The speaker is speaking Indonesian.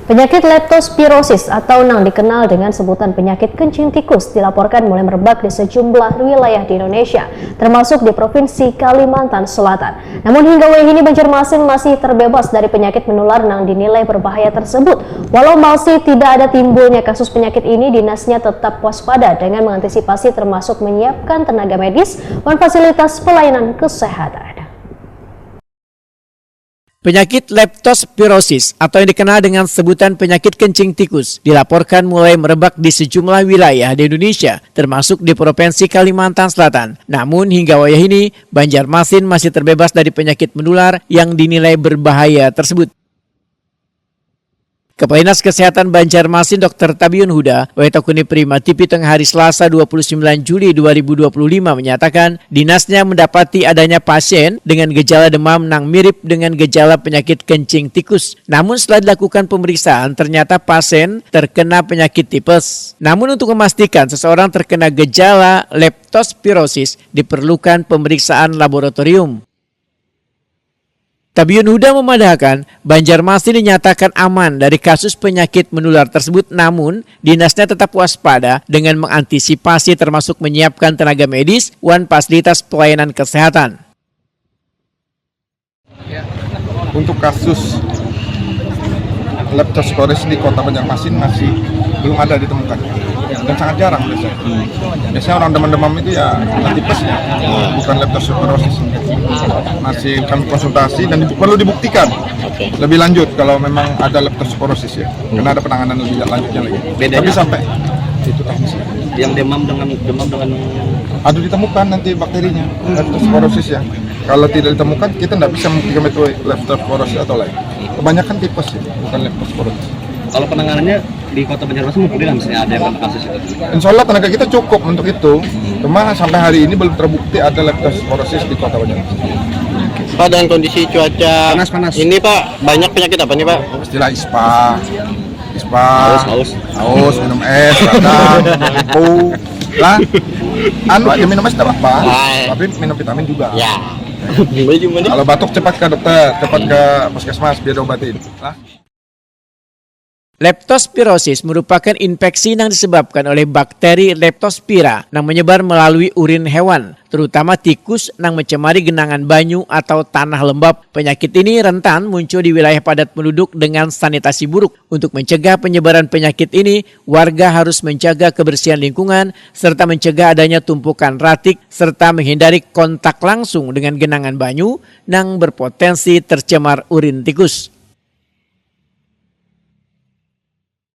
Penyakit leptospirosis atau yang dikenal dengan sebutan penyakit kencing tikus dilaporkan mulai merebak di sejumlah wilayah di Indonesia, termasuk di Provinsi Kalimantan Selatan. Namun hingga wayah ini Banjarmasin masih terbebas dari penyakit menular yang dinilai berbahaya tersebut. Walau masih tidak ada timbulnya kasus penyakit ini, dinasnya tetap waspada dengan mengantisipasi termasuk menyiapkan tenaga medis dan fasilitas pelayanan kesehatan. Penyakit leptospirosis atau yang dikenal dengan sebutan penyakit kencing tikus dilaporkan mulai merebak di sejumlah wilayah di Indonesia, termasuk di Provinsi Kalimantan Selatan. Namun hingga wayah ini, Banjarmasin masih terbebas dari penyakit menular yang dinilai berbahaya tersebut. Kepala Dinas Kesehatan Banjarmasin Dr. Tabiun Huda, Waitokuni Prima TV tengah hari Selasa 29 Juli 2025 menyatakan dinasnya mendapati adanya pasien dengan gejala demam yang mirip dengan gejala penyakit kencing tikus. Namun setelah dilakukan pemeriksaan ternyata pasien terkena penyakit tipes. Namun untuk memastikan seseorang terkena gejala leptospirosis diperlukan pemeriksaan laboratorium. Tabiun Huda memadahkan Banjarmasin dinyatakan aman dari kasus penyakit menular tersebut, namun dinasnya tetap waspada dengan mengantisipasi termasuk menyiapkan tenaga medis dan fasilitas pelayanan kesehatan. Untuk kasus leptospirosis di Kota Banjarmasin masih belum ada ditemukan dan sangat jarang biasanya. Biasanya orang demam-demam itu ya tipes ya, bukan leptospirosis. Masih kami konsultasi dan perlu dibuktikan lebih lanjut kalau memang ada leptospirosis ya, karena ada penanganan lebih lanjutnya lagi. Bedanya? Tapi sampai itu teknis. Yang demam dengan ada ditemukan nanti bakterinya leptospirosis ya. Kalau tidak ditemukan kita tidak bisa membuktikan itu leptospirosis atau lain. Kebanyakan tipes ya, bukan leptospirosis. Kalau penanganannya di Kota Banjarmasin mungkin misalnya ada yang kasus itu. Insya Allah tenaga kita cukup untuk itu. Cuma sampai hari ini belum terbukti ada leptospirosis di Kota Banjarmasin. Pak, dengan kondisi cuaca panas ini Pak, banyak penyakit apa nih Pak? Istilah ispa, haus, minum es, radang, lempu, lah. Ya minum es tidak apa-apa, tapi minum vitamin juga. Ya. Kalau batuk cepat ke dokter, cepat ke puskesmas biar diobatin. Lah. Leptospirosis merupakan infeksi yang disebabkan oleh bakteri Leptospira yang menyebar melalui urin hewan, terutama tikus yang mencemari genangan banyu atau tanah lembab. Penyakit ini rentan muncul di wilayah padat penduduk dengan sanitasi buruk. Untuk mencegah penyebaran penyakit ini, warga harus menjaga kebersihan lingkungan serta mencegah adanya tumpukan ratik serta menghindari kontak langsung dengan genangan banyu yang berpotensi tercemar urin tikus.